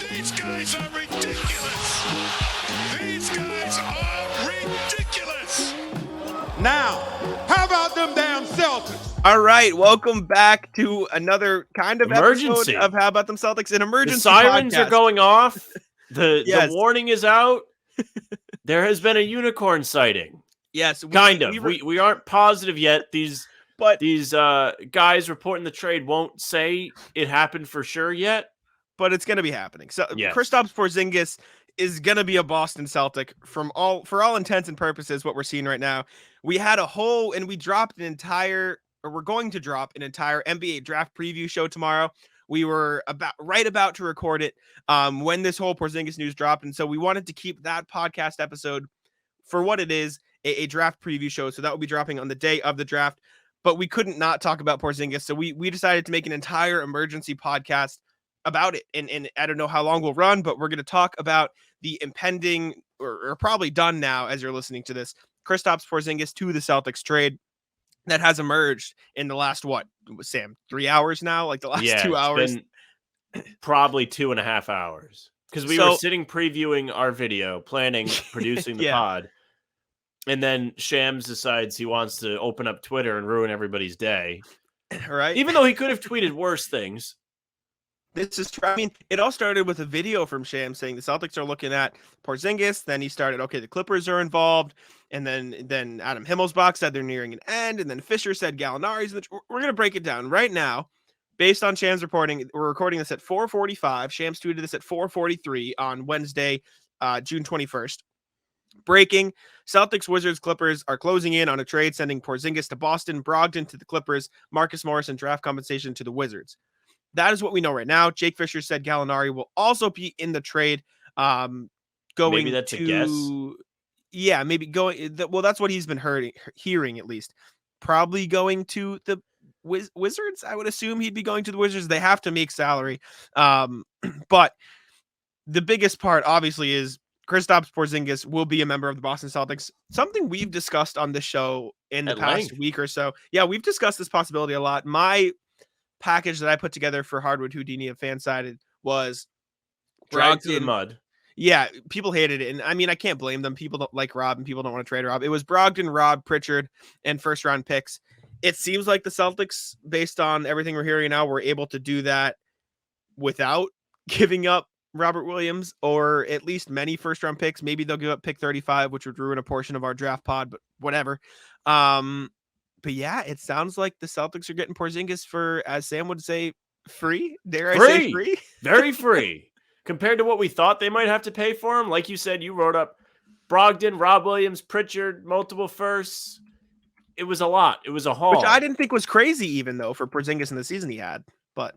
These guys are ridiculous. These guys are ridiculous. Now, how about them damn Celtics? All right, welcome back to another kind of Emergency. episode of How About Them Celtics, an emergency The sirens podcast. are going off. The Yes. warning is out. There has been a unicorn sighting. Yes, We aren't positive yet. These guys reporting the trade won't say it happened for sure yet, but it's going to be happening. So yes. Kristaps Porzingis is going to be a Boston Celtic for all intents and purposes. What we're seeing right now, we had a whole, and we dropped we're going to drop an entire NBA draft preview show tomorrow. We were about to record it when this whole Porzingis news dropped, and so we wanted to keep that podcast episode for what it is, a draft preview show. So that will be dropping on the day of the draft. But we couldn't not talk about Porzingis, so we decided to make an entire emergency podcast about it. And I don't know how long we'll run, but we're going to talk about the impending, or probably done now as you're listening to this, Kristaps Porzingis to the Celtics trade that has emerged in the last, Sam, 3 hours now? Like the last 2 hours? Probably 2.5 hours. Because we were sitting previewing our video, planning, producing the pod. And then Shams decides he wants to open up Twitter and ruin everybody's day. Right. Even though he could have tweeted worse things. This is true. I mean, it all started with a video from Shams saying the Celtics are looking at Porzingis. Then he started, okay, the Clippers are involved. And then Adam Himmelsbach said they're nearing an end. And then Fisher said Gallinari's. We're going to break it down right now. Based on Shams reporting, we're recording this at 4:45. Shams tweeted this at 4:43 on Wednesday, June 21st. Breaking: Celtics, Wizards, Clippers are closing in on a trade, sending Porzingis to Boston, Brogdon to the Clippers, Marcus Morris and draft compensation to the Wizards. That is what we know right now. Jake Fisher said Gallinari will also be in the trade. Maybe that's a guess. Yeah, maybe going. Well, that's what he's been hearing at least. Probably going to the Wizards. I would assume he'd be going to the Wizards. They have to make salary. But the biggest part, obviously, is Kristaps Porzingis will be a member of the Boston Celtics. Something we've discussed on this show in the past week or so. Yeah, we've discussed this possibility a lot. My package that I put together for Hardwood Houdini of Fansided was dragged through the mud. Yeah, people hated it. And I mean, I can't blame them. People don't like Rob and people don't want to trade Rob. It was Brogdon, Rob, Pritchard, and first round picks. It seems like the Celtics, based on everything we're hearing now, were able to do that without giving up Robert Williams, or at least many first round picks. Maybe they'll give up pick 35, which would ruin a portion of our draft pod, but whatever. But yeah, it sounds like the Celtics are getting Porzingis for, as Sam would say, free. Dare I say free? Very free. Compared to what we thought they might have to pay for him. Like you said, you wrote up Brogdon, Rob Williams, Pritchard, multiple firsts. It was a lot. It was a haul. Which I didn't think was crazy even, though, for Porzingis in the season he had. But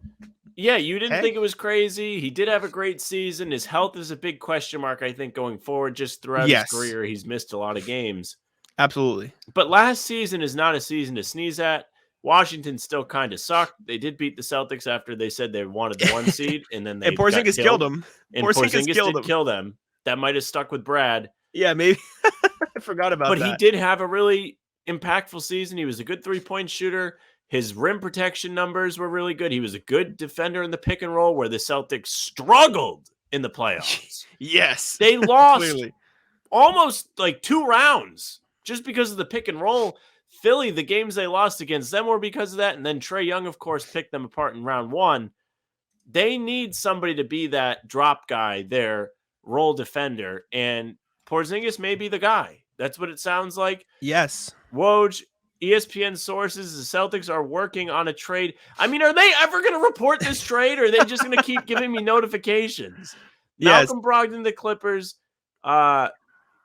yeah, you didn't think it was crazy. He did have a great season. His health is a big question mark, I think, going forward. Just throughout his career, he's missed a lot of games. Absolutely. But last season is not a season to sneeze at. Washington still kind of sucked. They did beat the Celtics after they said they wanted the 1 seed, and then they and Porzingis killed them. And Porzingis did kill them. That might have stuck with Brad. Yeah, maybe. I forgot about that. But he did have a really impactful season. He was a good 3-point shooter. His rim protection numbers were really good. He was a good defender in the pick and roll, where the Celtics struggled in the playoffs. Yes. They lost almost like 2 rounds just because of the pick and roll. Philly, the games they lost against them were because of that. And then Trae Young, of course, picked them apart in round 1. They need somebody to be that drop guy, their role defender. And Porzingis may be the guy. That's what it sounds like. Yes. Woj, ESPN sources, the Celtics are working on a trade. I mean, are they ever going to report this trade, or are they just going to keep giving me notifications? Yes. Malcolm Brogdon, the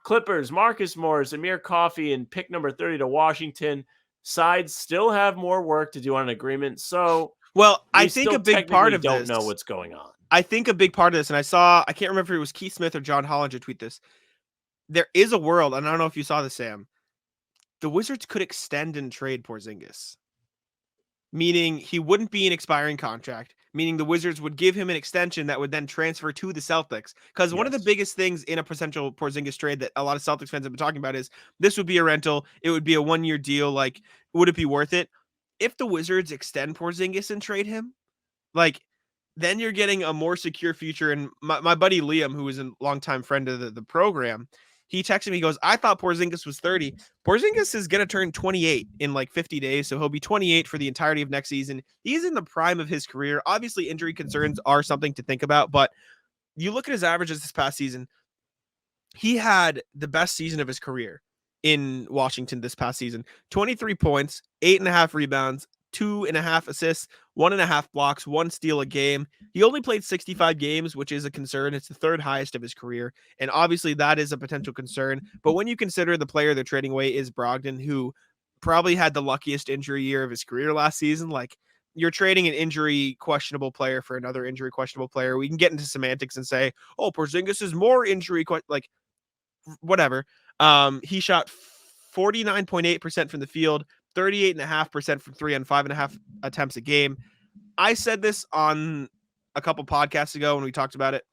Clippers, Marcus Morris, Amir Coffey, and pick number 30 to Washington. Sides still have more work to do on an agreement. So, well, I think a big part of don't know what's going on. I think a big part of this, and I can't remember if it was Keith Smith or John Hollinger tweet this. There is a world, and I don't know if you saw this, Sam. The Wizards could extend and trade Porzingis, meaning he wouldn't be an expiring contract, meaning the Wizards would give him an extension that would then transfer to the Celtics. Because one of the biggest things in a potential Porzingis trade that a lot of Celtics fans have been talking about is this would be a rental. It would be a 1-year deal. Like, would it be worth it? If the Wizards extend Porzingis and trade him, like, then you're getting a more secure future. And my buddy Liam, who is a longtime friend of the program, he texted me, he goes, I thought Porzingis was 30. Porzingis is going to turn 28 in like 50 days. So he'll be 28 for the entirety of next season. He's in the prime of his career. Obviously, injury concerns are something to think about, but you look at his averages this past season, he had the best season of his career in Washington this past season. 23 points, 8.5 rebounds, 2.5 assists, 1.5 blocks, 1 steal a game. He only played 65 games, which is a concern. It's the third highest of his career. And obviously that is a potential concern. But when you consider the player they're trading away is Brogdon, who probably had the luckiest injury year of his career last season, like you're trading an injury questionable player for another injury questionable player. We can get into semantics and say, oh, Porzingis is more injury, like whatever. He shot 49.8% from the field, 38.5% from 3 on 5.5 attempts a game. I said this on a couple podcasts ago when we talked about it.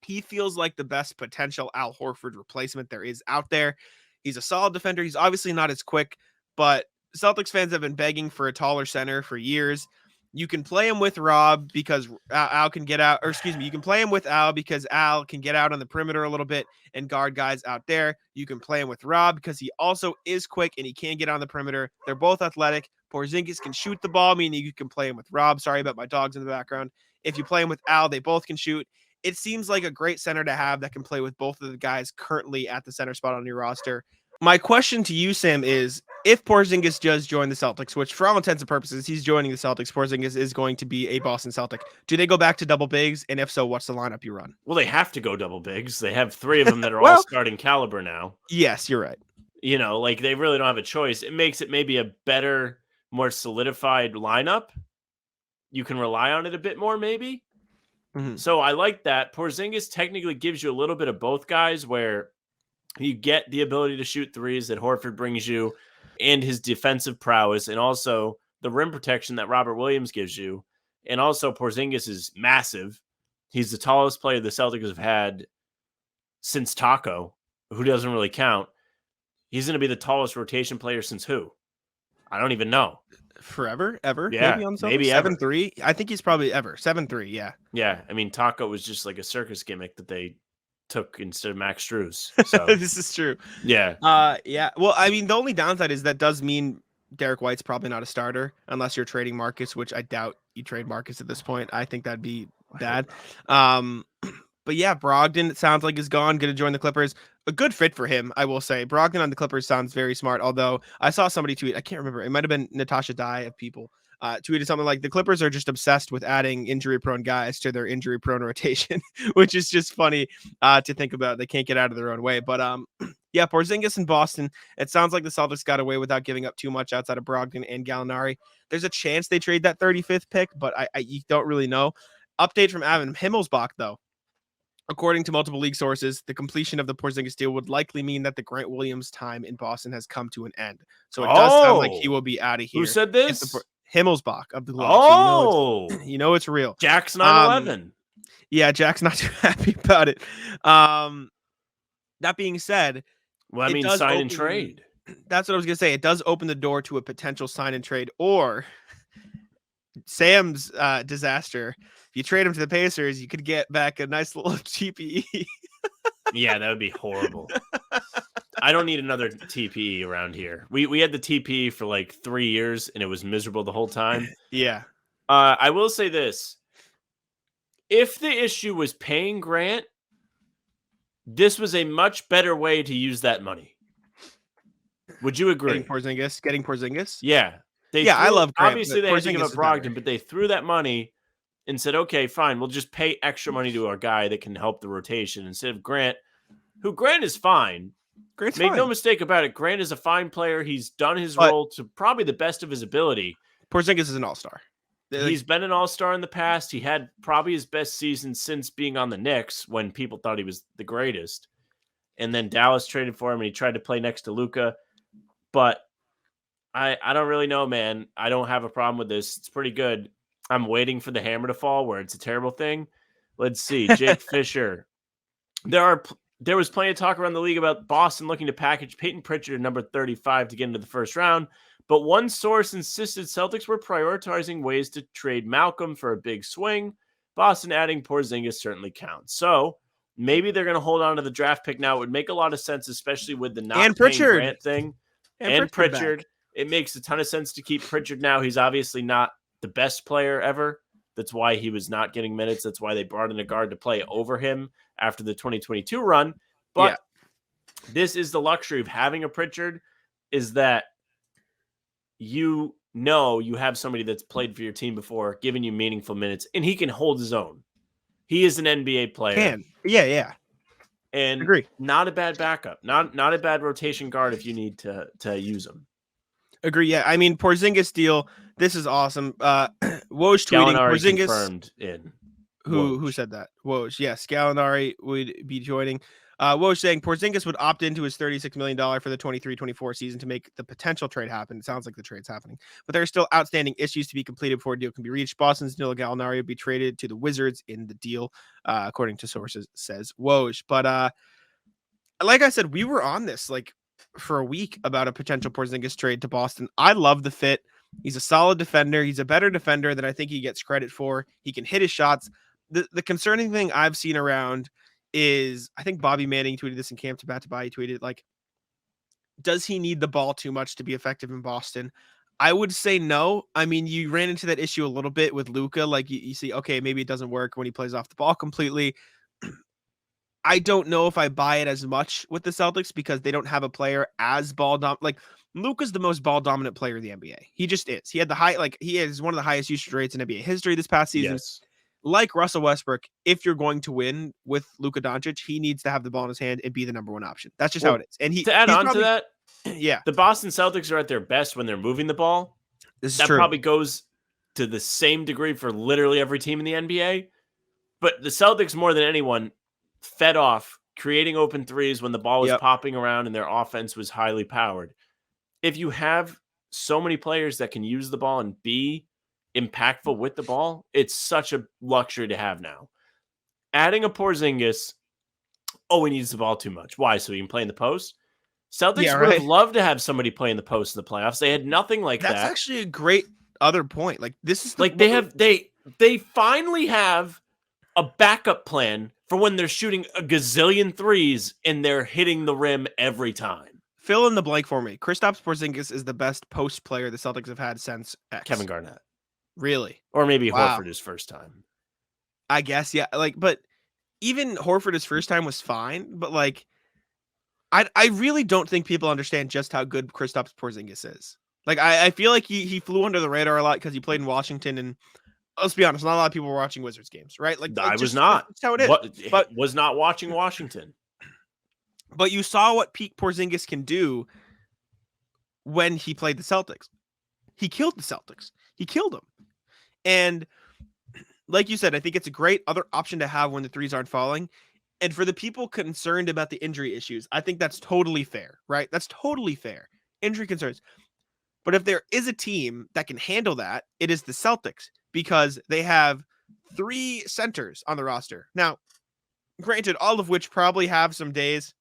He feels like the best potential Al Horford replacement there is out there. He's a solid defender. He's obviously not as quick, but Celtics fans have been begging for a taller center for years. You can play him with Rob because Al can get out, or excuse me, you can play him with Al because Al can get out on the perimeter a little bit and guard guys out there. You can play him with Rob because he also is quick and he can get on the perimeter. They're both athletic. Porzingis can shoot the ball, meaning you can play him with Rob. Sorry about my dogs in the background. If you play him with Al, they both can shoot. It seems like a great center to have that can play with both of the guys currently at the center spot on your roster. My question to you, Sam, is if Porzingis does join the Celtics, which for all intents and purposes, he's joining the Celtics, Porzingis is going to be a Boston Celtic. Do they go back to double bigs? And if so, what's the lineup you run? Well, they have to go double bigs. They have 3 of them that are Well, all starting caliber now. Yes, you're right. You know, like they really don't have a choice. It makes it maybe a better, more solidified lineup. You can rely on it a bit more, maybe. Mm-hmm. So I like that. Porzingis technically gives you a little bit of both guys where you get the ability to shoot threes that Horford brings you and his defensive prowess and also the rim protection that Robert Williams gives you. And also Porzingis is massive. He's the tallest player the Celtics have had since Taco, who doesn't really count. He's going to be the tallest rotation player since who? I don't even know. Forever, ever, Yeah, maybe on Celtics? maybe ever. 7'3". I think he's probably ever 7'3". Yeah, Yeah. I mean, Taco was just like a circus gimmick that they took instead of Max Strus. So this is true. yeah, Yeah. Well, I mean, the only downside is that does mean Derek White's probably not a starter unless you're trading Marcus, which I doubt you trade Marcus at this point. I think that'd be bad. But yeah, Brogdon, it sounds like, is gone. Going to join the Clippers. A good fit for him, I will say. Brogdon on the Clippers sounds very smart. Although I saw somebody tweet, I can't remember. It might have been Natasha Dye of People. Tweeted something like the Clippers are just obsessed with adding injury-prone guys to their injury-prone rotation, which is just funny to think about. They can't get out of their own way. But yeah, Porzingis in Boston. It sounds like the Celtics got away without giving up too much outside of Brogdon and Gallinari. There's a chance they trade that 35th pick, but you don't really know. Update from Adam Himmelsbach, though. According to multiple league sources, the completion of the Porzingis deal would likely mean that the Grant Williams time in Boston has come to an end. So it does sound like he will be out of here. Who said this? Himmelsbach of the Globe. Oh, so you know it's real. Jack's 9/11. Yeah, Jack's not too happy about it. That being said, well, I mean, sign and trade. That's what I was gonna say. It does open the door to a potential sign and trade, or Sam's disaster. If you trade him to the Pacers, you could get back a nice little TPE. Yeah, that would be horrible. I don't need another TPE around here. We had the TPE for like 3 years, and it was miserable the whole time. Yeah. I will say this. If the issue was paying Grant, this was a much better way to use that money. Would you agree? Getting Porzingis? Yeah. I love Grant. Obviously, they had to give up Brogdon, but they threw that money and said, okay, fine, we'll just pay extra money to our guy that can help the rotation instead of Grant, who Grant is fine. Make no mistake about it. Grant is a fine player. He's done his role to probably the best of his ability. Porzingis is an all-star. He's been an all-star in the past. He had probably his best season since being on the Knicks when people thought he was the greatest. And then Dallas traded for him and he tried to play next to Luka. But I don't really know, man. I don't have a problem with this. It's pretty good. I'm waiting for the hammer to fall where it's a terrible thing. Let's see. Jake Fisher. There was plenty of talk around the league about Boston looking to package Peyton Pritchard at number 35 to get into the first round. But one source insisted Celtics were prioritizing ways to trade Malcolm for a big swing. Boston adding Porzingis certainly counts. So maybe they're going to hold on to the draft pick now. It would make a lot of sense, especially with the not And paying Pritchard. Grant thing. And Pritchard. back. It makes a ton of sense to keep Pritchard now. He's obviously not the best player ever. That's why he was not getting minutes. That's why they brought in a guard to play over him after the 2022 run. But this is the luxury of having a Pritchard, is that you know you have somebody that's played for your team before, giving you meaningful minutes, and he can hold his own. He is an NBA player. Yeah. And Agree. Not a bad backup. Not a bad rotation guard if you need to use him. Agree. Yeah. I mean, Porzingis deal. This is awesome. Woj tweeting Gallinari Porzingis confirmed in. Who said that? Woj. Yes, Gallinari would be joining. Woj saying Porzingis would opt into his $36 million for the 23-24 season to make the potential trade happen. It sounds like the trade's happening, but there are still outstanding issues to be completed before a deal can be reached. Boston's Danilo Gallinari would be traded to the Wizards in the deal, according to sources, says Woj. But like I said, we were on this like for a week about a potential Porzingis trade to Boston. I love the fit. He's a solid defender. He's a better defender than I think he gets credit for. He can hit his shots. The concerning thing I've seen around is, I think Bobby Manning tweeted this in camp to Bat to Buy. He tweeted, like, does he need the ball too much to be effective in Boston? I would say no. I mean, you ran into that issue a little bit with Luka. Like you see, okay, maybe it doesn't work when he plays off the ball completely. I don't know if I buy it as much with the Celtics because they don't have a player as ball dominant. Like Luka's the most ball dominant player in the NBA. He just is. He had he has one of the highest usage rates in NBA history this past season. Yes. Like Russell Westbrook, if you're going to win with Luka Doncic, he needs to have the ball in his hand and be the number one option. That's just how it is. And to add on to that, yeah, the Boston Celtics are at their best when they're moving the ball. this is that true. probably goes to the same degree for literally every team in the NBA. But the Celtics, more than anyone, fed off creating open threes when the ball was popping around and their offense was highly powered. If you have so many players that can use the ball and be impactful with the ball, it's such a luxury to have now. Adding a Porzingis, he needs the ball too much. Why? So he can play in the post? Celtics would have loved to have somebody play in the post in the playoffs. They had nothing like that. That's actually a great other point. Like this is they finally have a backup plan for when they're shooting a gazillion threes and they're hitting the rim every time. Fill in the blank for me. Kristaps Porzingis is the best post player the Celtics have had since X. Kevin Garnett. Really? Or maybe Horford his first time. I guess, yeah. But even Horford his first time was fine. But I really don't think people understand just how good Kristaps Porzingis is. I feel like he flew under the radar a lot because he played in Washington, and let's be honest, not a lot of people were watching Wizards games, right? I was not. That's how it is. But was not watching Washington. But you saw what peak Porzingis can do when he played the Celtics. He killed the Celtics. He killed them. And like you said, I think it's a great other option to have when the threes aren't falling. And for the people concerned about the injury issues, I think that's totally fair, right? That's totally fair. Injury concerns. But if there is a team that can handle that, it is the Celtics, because they have 3 centers on the roster. Now, granted, all of which probably have some days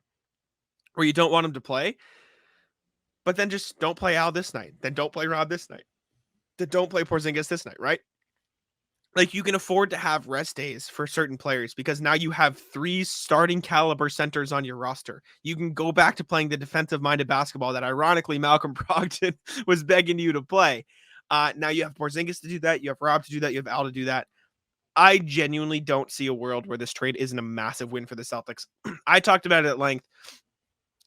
where you don't want them to play, but then just don't play Al this night. Then don't play Rob this night. Then don't play Porzingis this night, right? Like, you can afford to have rest days for certain players because now you have 3 starting caliber centers on your roster. You can go back to playing the defensive-minded basketball that, ironically, Malcolm Brogdon was begging you to play. Now you have Porzingis to do that. You have Rob to do that. You have Al to do that. I genuinely don't see a world where this trade isn't a massive win for the Celtics. I talked about it at length.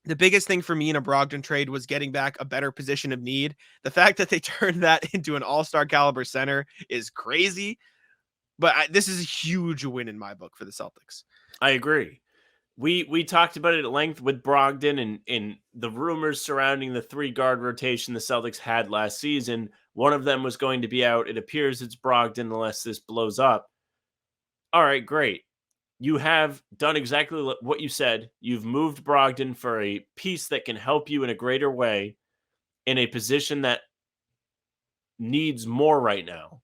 The biggest thing for me in a Brogdon trade was getting back a better position of need. The fact that they turned that into an all-star caliber center is crazy. But this is a huge win in my book for the Celtics. I agree. We talked about it at length with Brogdon and the rumors surrounding the 3-guard rotation the Celtics had last season. One of them was going to be out. It appears it's Brogdon unless this blows up. All right, great. You have done exactly what you said. You've moved Brogdon for a piece that can help you in a greater way in a position that needs more right now.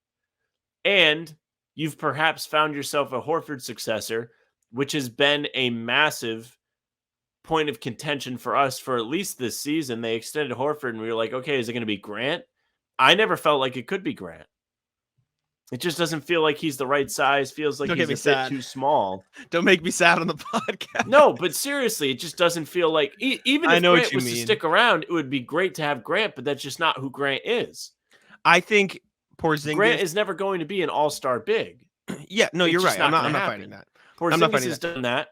And you've perhaps found yourself a Horford successor, which has been a massive point of contention for us for at least this season. They extended Horford and we were like, okay, is it going to be Grant? I never felt like it could be Grant. It just doesn't feel like he's the right size. Feels like Don't he's get me a sad. bit too small. Don't make me sad on the podcast. No, but seriously, it just doesn't feel like even I if know what Grant you was to mean. stick around, it would be great to have Grant, but that's just not who Grant is. I think Porzingis. Grant is never going to be an all-star big. Yeah, no, It's you're just right. I'm not not gonna fighting happen. that. I'm not Porzingis fighting has that. done that.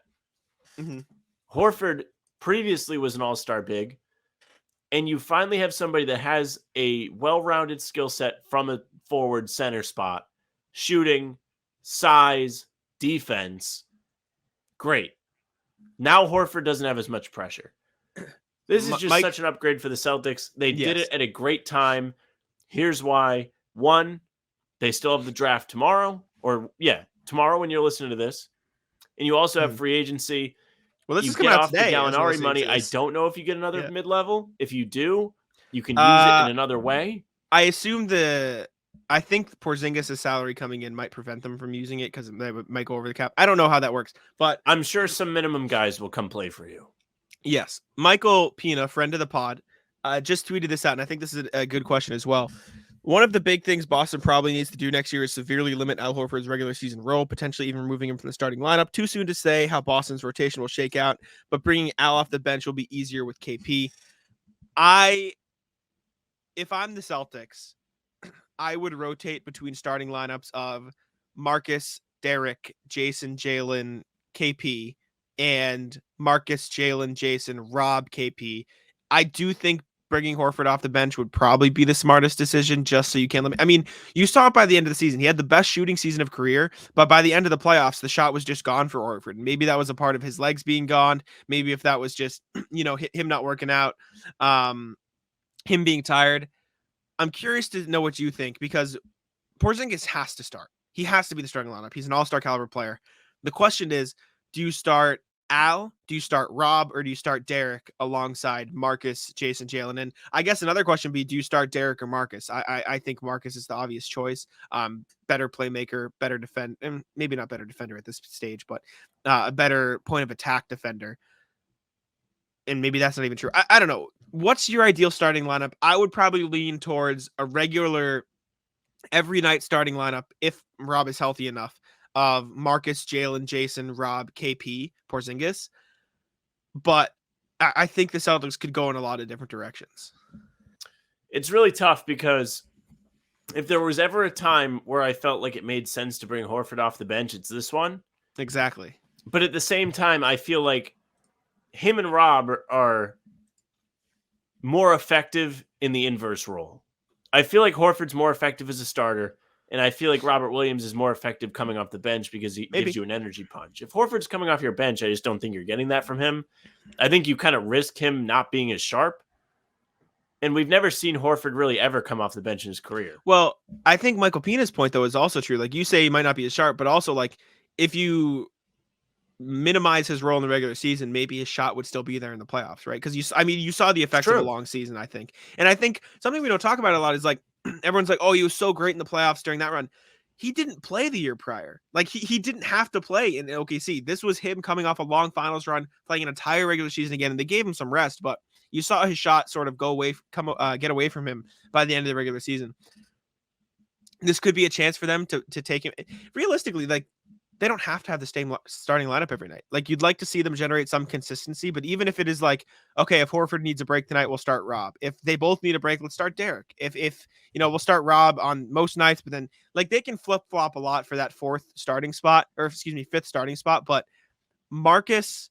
Mhm. Horford previously was an all-star big, and you finally have somebody that has a well-rounded skill set from a forward center spot, shooting, size, defense. Great. Now Horford doesn't have as much pressure. This is just Mike, such an upgrade for the Celtics. They did Yes. it at a great time. Here's why. One, they still have the draft tomorrow, tomorrow when you're listening to this. And you also have Mhm. free agency. Well, this You is coming get out off the today. as we're Gallinari listening money. to I this. don't know if you get another Yeah. mid-level. If you do, you can use it in another way. I assume I think Porzingis' salary coming in might prevent them from using it because they might go over the cap. I don't know how that works, but I'm sure some minimum guys will come play for you. yes, Michael Pina, friend of the pod, just tweeted this out, and I think this is a good question as well. One of the big things Boston probably needs to do next year is severely limit Al Horford's regular season role, potentially even removing him from the starting lineup. Too soon to say how Boston's rotation will shake out, but bringing Al off the bench will be easier with KP. If I'm the Celtics, I would rotate between starting lineups of Marcus, Derek, Jason, Jalen, KP, and Marcus, Jalen, Jason, Rob, KP. I do think bringing Horford off the bench would probably be the smartest decision, just so you can limit. I mean, you saw it by the end of the season. He had the best shooting season of career, but by the end of the playoffs, the shot was just gone for Horford. Maybe that was a part of his legs being gone. Maybe if that was just, him not working out, him being tired. I'm curious to know what you think, because Porzingis has to start. He has to be the starting lineup. He's an all-star caliber player. The question is, do you start Al, do you start Rob, or do you start Derek alongside Marcus, Jason, Jalen? And I guess another question would be, do you start Derek or Marcus? I think Marcus is the obvious choice. Better playmaker, better defend, and maybe not better defender at this stage, but a better point of attack defender. And maybe that's not even true. I don't know. What's your ideal starting lineup? I would probably lean towards a regular every night starting lineup, if Rob is healthy enough, of Marcus, Jalen, Jason, Rob, KP, Porzingis. But I think the Celtics could go in a lot of different directions. It's really tough because if there was ever a time where I felt like it made sense to bring Horford off the bench, it's this one. Exactly. But at the same time, I feel like him and Rob are more effective in the inverse role. I feel like Horford's more effective as a starter, and I feel like Robert Williams is more effective coming off the bench because he gives you an energy punch. If Horford's coming off your bench, I just don't think you're getting that from him. I think you kind of risk him not being as sharp. And we've never seen Horford really ever come off the bench in his career. Well, I think Michael Pina's point, though, is also true. Like you say, he might not be as sharp, but also like if you minimize his role in the regular season, maybe his shot would still be there in the playoffs, right? Because you saw the effects of a long season, I think. And I think something we don't talk about a lot is like everyone's like, oh, he was so great in the playoffs during that run. He didn't play the year prior. Like he didn't have to play in OKC. This was him coming off a long finals run, playing an entire regular season again, and they gave him some rest, but you saw his shot sort of get away from him by the end of the regular season. This could be a chance for them to take him. Realistically, like, they don't have to have the same starting lineup every night. Like, you'd like to see them generate some consistency, but even if it is like, okay, if Horford needs a break tonight, we'll start Rob. If they both need a break, let's start Derek. If we'll start Rob on most nights, but then like they can flip flop a lot for that fifth starting spot. But Marcus,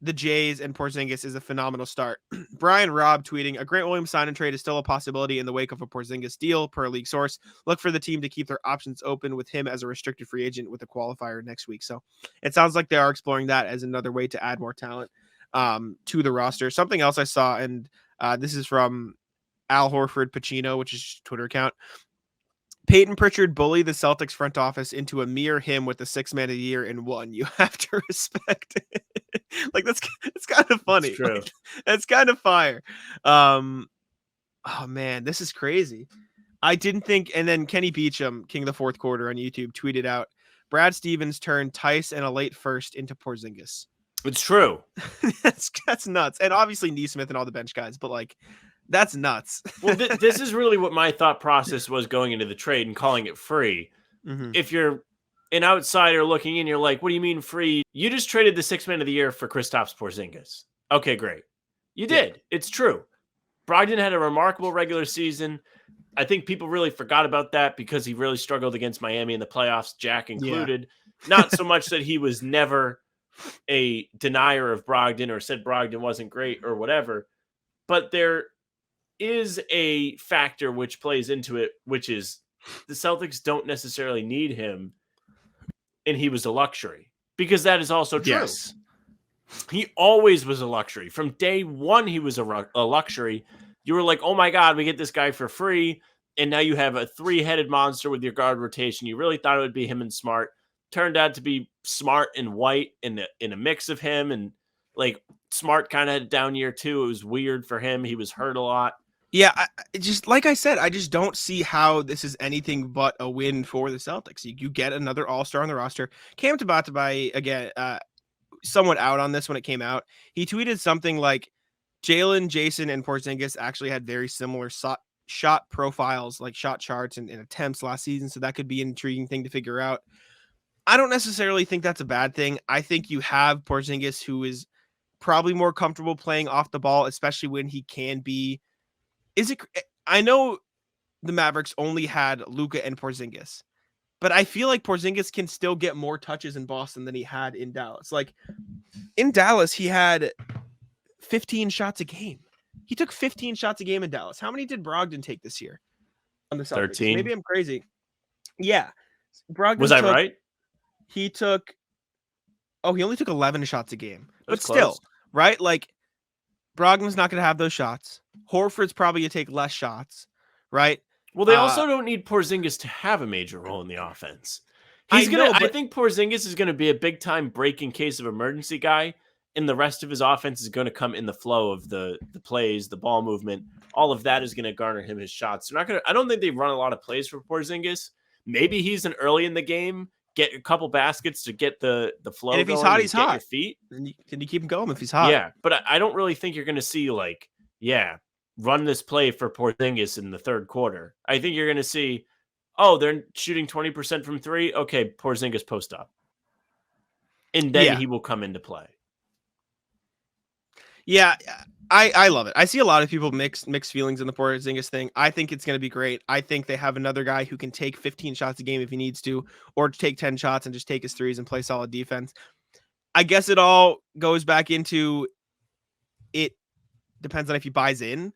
the Jays, and Porzingis is a phenomenal start. Brian Robb tweeting, a Grant Williams sign and trade is still a possibility in the wake of a Porzingis deal, per league source. Look for the team to keep their options open with him as a restricted free agent with a qualifier next week. So it sounds like they are exploring that as another way to add more talent to the roster. Something else I saw, and this is from Al Horford Pacino, which is his Twitter account. Peyton Pritchard bullied the Celtics front office into a mere him with the 6 man of the year and won. You have to respect it. Like it's kind of funny. It's true. Like, it's kind of fire. Oh man, this is crazy. I didn't think. And then Kenny Beecham, King of the Fourth Quarter on YouTube, tweeted out, Brad Stevens turned Tice and a late first into Porzingis. It's true. That's nuts. And obviously Neesmith and all the bench guys, but like, that's nuts. Well, this is really what my thought process was going into the trade and calling it free. Mhm. if you're an outsider looking in, you're like, what do you mean free? You just traded the 6th man of the year for Kristaps Porzingis. Okay, great. You Yeah. did. It's true. Brogdon had a remarkable regular season. I think people really forgot about that because he really struggled against Miami in the playoffs, Jack included. Not so much that he was never a denier of Brogdon or said Brogdon wasn't great or whatever, but there is a factor which plays into it, which is the Celtics don't necessarily need him, and he was a luxury, because that is also true. Yes. He always was a luxury. From day one, he was a luxury. You were like, oh my God, we get this guy for free. And now you have a 3-headed monster with your guard rotation. You really thought it would be him and Smart. Turned out to be Smart and White in a mix of him. And like Smart kind of had a down year too. It was weird for him. He was hurt a lot. Yeah, just like I said, I just don't see how this is anything but a win for the Celtics. You get another All-Star on the roster. Cam Tabatabai, again, somewhat out on this when it came out. He tweeted something like Jalen, Jason, and Porzingis actually had very similar shot profiles, like shot charts and attempts last season, so that could be an intriguing thing to figure out. I don't necessarily think that's a bad thing. I think you have Porzingis, who is probably more comfortable playing off the ball, especially when he can be. I know the Mavericks only had Luka and Porzingis, but I feel like Porzingis can still get more touches in Boston than he had in Dallas. Like in Dallas, he had 15 shots a game. He took 15 shots a game in Dallas. How many did Brogdon take this year on the Celtics? 13. Maybe I'm crazy. Yeah. Brogdon Was I right? He only took 11 shots a game. But That's still, close. right? Like Brogdon's not going to have those shots. Horford's probably going to take less shots, right? Well, they also don't need Porzingis to have a major role in the offense. I think Porzingis is going to be a big time break in case of emergency guy, and the rest of his offense is going to come in the flow of the plays, the ball movement. All of that is going to garner him his shots. I don't think they run a lot of plays for Porzingis. Maybe he's an early in the game, get a couple baskets to get the flow. And if he's going hot, he's hot. Your feet. Can you keep him going if he's hot? Yeah, but I don't really think you're going to see run this play for Porzingis in the third quarter. I think you're going to see, they're shooting 20% from three. Okay, Porzingis post up. And then he will come into play. Yeah, I love it. I see a lot of people mixed feelings in the Porzingis thing. I think it's going to be great. I think they have another guy who can take 15 shots a game if he needs to, or take 10 shots and just take his threes and play solid defense. I guess it all goes back into it depends on if he buys in.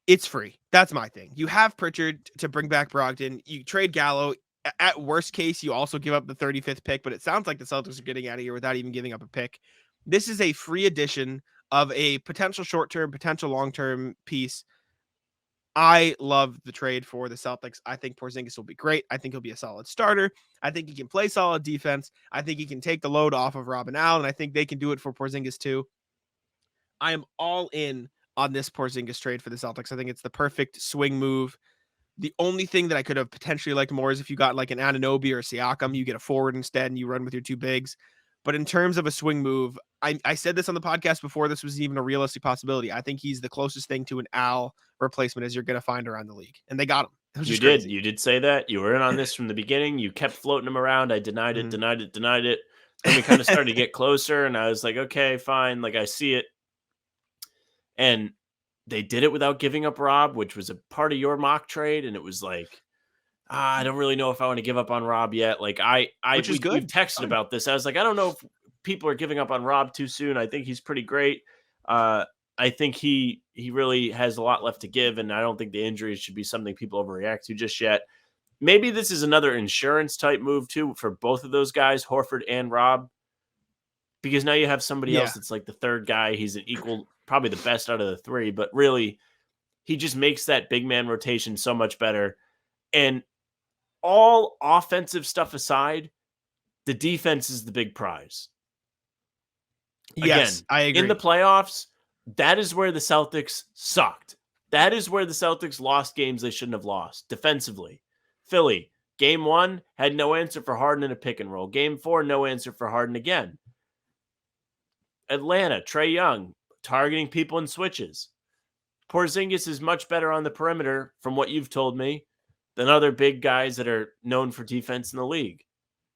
It's free. That's my thing. You have Pritchard to bring back Brogdon. You trade Gallo. At worst case, you also give up the 35th pick, but it sounds like the Celtics are getting out of here without even giving up a pick. This is a free addition of a potential short-term, potential long-term piece. I love the trade for the Celtics. I think Porzingis will be great. I think he'll be a solid starter. I think he can play solid defense. I think he can take the load off of Robin Allen. I think they can do it for Porzingis too. I am all in on this Porzingis trade for the Celtics. I think it's the perfect swing move. The only thing that I could have potentially liked more is if you got like an Anunoby or a Siakam, you get a forward instead and you run with your two bigs. But in terms of a swing move, I said this on the podcast before this was even a realistic possibility. I think he's the closest thing to an Al replacement as you're going to find around the league. And they got him. You did. You did say that. You were in on this from the beginning. You kept floating him around. I denied it. Then we kind of started to get closer, and I was like, okay, fine. Like, I see it. And they did it without giving up Rob, which was a part of your mock trade. And it was like, I don't really know if I want to give up on Rob yet. Like we've texted about this. I was like, I don't know if people are giving up on Rob too soon. I think he's pretty great. I think he really has a lot left to give. And I don't think the injuries should be something people overreact to just yet. Maybe this is another insurance type move too for both of those guys, Horford and Rob, because now you have somebody else that's like the third guy. He's an equal, probably the best out of the three, but really he just makes that big man rotation so much better. And all offensive stuff aside, the defense is the big prize. Yes, again, I agree. In the playoffs, that is where the Celtics sucked. That is where the Celtics lost games they shouldn't have lost defensively. Philly, game 1, had no answer for Harden in a pick and roll. Game 4, no answer for Harden again. Atlanta, Trae Young, targeting people in switches. Porzingis is much better on the perimeter from what you've told me than other big guys that are known for defense in the league.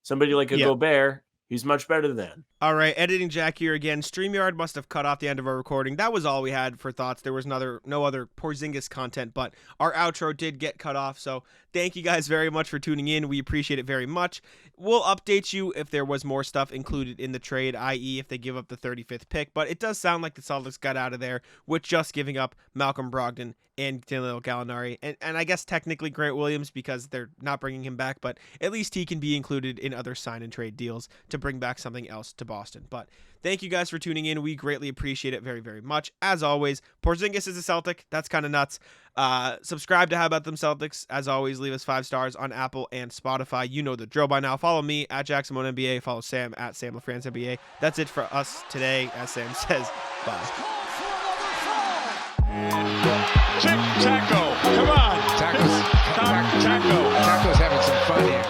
Somebody like a Gobert, he's much better than. All right, editing Jack here again. StreamYard must have cut off the end of our recording. That was all we had for thoughts. There was no other Porzingis content, but our outro did get cut off. So thank you guys very much for tuning in. We appreciate it very much. We'll update you if there was more stuff included in the trade, i.e. if they give up the 35th pick. But it does sound like the Celtics got out of there with just giving up Malcolm Brogdon and Danilo Gallinari. And I guess technically Grant Williams because they're not bringing him back, but at least he can be included in other sign and trade deals to bring back something else to Boston. But thank you guys for tuning in. We greatly appreciate it very, very much. As always, Porzingis is a Celtic. That's kind of nuts. Subscribe to How About Them Celtics. As always, leave us 5 stars on Apple and Spotify. You know the drill by now. Follow me at JacksonMoneNBA. Follow Sam at Sam LaFranceNBA. That's it for us today. As Sam says, bye. Taco, come on. Taco's having some fun here.